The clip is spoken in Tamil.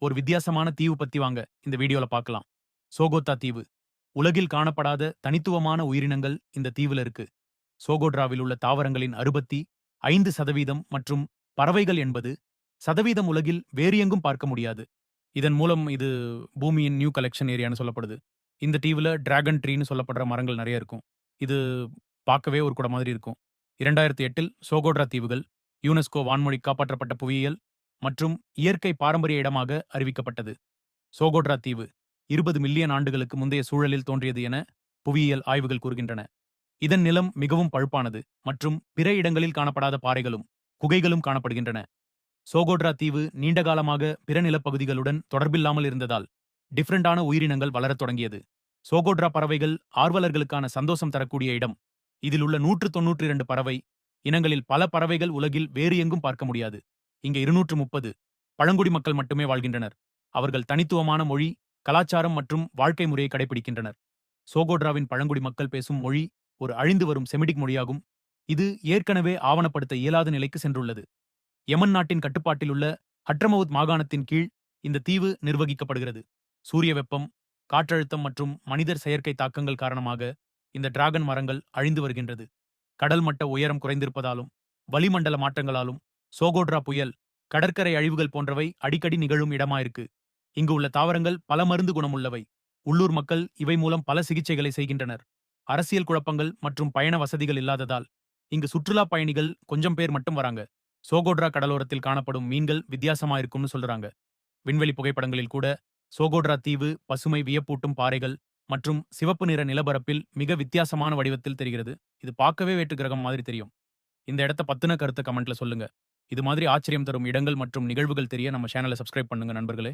ஒரு வித்தியாசமான தீவு பத்தி வாங்க இந்த வீடியோல பார்க்கலாம். சோகோத்தா தீவு. உலகில் காணப்படாத தனித்துவமான உயிரினங்கள் இந்த தீவுல இருக்கு. சோகோட்ராவில் உள்ள தாவரங்களின் 65% மற்றும் பறவைகள் 80% உலகில் வேறு எங்கும் பார்க்க முடியாது. இதன் மூலம் இது பூமியின் நியூ கலெக்ஷன் ஏரியான்னு சொல்லப்படுது. இந்த தீவுல டிராகன் ட்ரீன்னு சொல்லப்படுற மரங்கள் நெறைய இருக்கும். இது பார்க்கவே ஒரு குடை மாதிரி இருக்கும். 2008இல் சோகோட்ரா தீவுகள் யுனெஸ்கோ வான்மொழி காப்பாற்றப்பட்ட புவியியல் மற்றும் இயற்கை பாரம்பரிய இடமாக அறிவிக்கப்பட்டது. சோகோட்ரா தீவு 20 மில்லியன் ஆண்டுகளுக்கு முந்தைய சூழலில் தோன்றியது என புவியியல் ஆய்வுகள் கூறுகின்றன. இதன் நிலம் மிகவும் பழுப்பானது மற்றும் பிற இடங்களில் காணப்படாத பாறைகளும் குகைகளும் காணப்படுகின்றன. சோகோட்ரா தீவு நீண்ட காலமாக பிற நிலப்பகுதிகளுடன் தொடர்பில்லாமல் இருந்ததால் டிஃபரண்டான உயிரினங்கள் வளரத் தொடங்கியது. சோகோட்ரா பறவைகள் ஆர்வலர்களுக்கான சந்தோஷம் தரக்கூடிய இடம். இதில் உள்ள 192 பறவை இனங்களில் பல பறவைகள் உலகில் வேறு எங்கும் பார்க்க முடியாது. இங்கே 230 பழங்குடி மக்கள் மட்டுமே வாழ்கின்றனர். அவர்கள் தனித்துவமான மொழி, கலாச்சாரம் மற்றும் வாழ்க்கை முறையை கடைபிடிக்கின்றனர். சோகோட்ராவின் பழங்குடி மக்கள் பேசும் மொழி ஒரு அழிந்து வரும் செமிடிக் மொழியாகும். இது ஏற்கனவே ஆவணப்படுத்த இயலாத நிலைக்கு சென்றுள்ளது. யமன் நாட்டின் கட்டுப்பாட்டில் உள்ள ஹட்ரமவுத் மாகாணத்தின் கீழ் இந்த தீவு நிர்வகிக்கப்படுகிறது. சூரிய வெப்பம், காற்றழுத்தம் மற்றும் மனிதர் செயற்கை தாக்கங்கள் காரணமாக இந்த டிராகன் மரங்கள் அழிந்து வருகின்றது. கடல் மட்ட உயரம் குறைந்திருப்பதாலும் வளிமண்டல மாற்றங்களாலும் சோகோட்ரா புயல், கடற்கரை அழிவுகள் போன்றவை அடிக்கடி நிகழும் இடமாயிருக்கு. இங்கு உள்ள தாவரங்கள் பல மருந்து குணமுள்ளவை. உள்ளூர் மக்கள் இவை மூலம் பல சிகிச்சைகளை செய்கின்றனர். அரசியல் குழப்பங்கள் மற்றும் பயண வசதிகள் இல்லாததால் இங்கு சுற்றுலா பயணிகள் கொஞ்சம் பேர் மட்டும் வராங்க. சோகோட்ரா கடலோரத்தில் காணப்படும் மீன்கள் வித்தியாசமா இருக்கும்னு சொல்றாங்க. விண்வெளி புகைப்படங்களில் கூட சோகோட்ரா தீவு பசுமை வியப்பூட்டும் பாறைகள் மற்றும் சிவப்பு நிற நிலப்பரப்பில் மிக வித்தியாசமான வடிவத்தில் தெரிகிறது. இது பார்க்கவே வேற்று கிரகம் மாதிரி தெரியும். இந்த இடத்த பத்தின கருத்தை கமெண்ட்ல சொல்லுங்க. இது மாதிரி ஆச்சரியம் தரும் இடங்கள் மற்றும் நிகழ்வுகள் தெரிய நம்ம சேனலை சப்ஸ்கிரைப் பண்ணுங்க நண்பர்களே.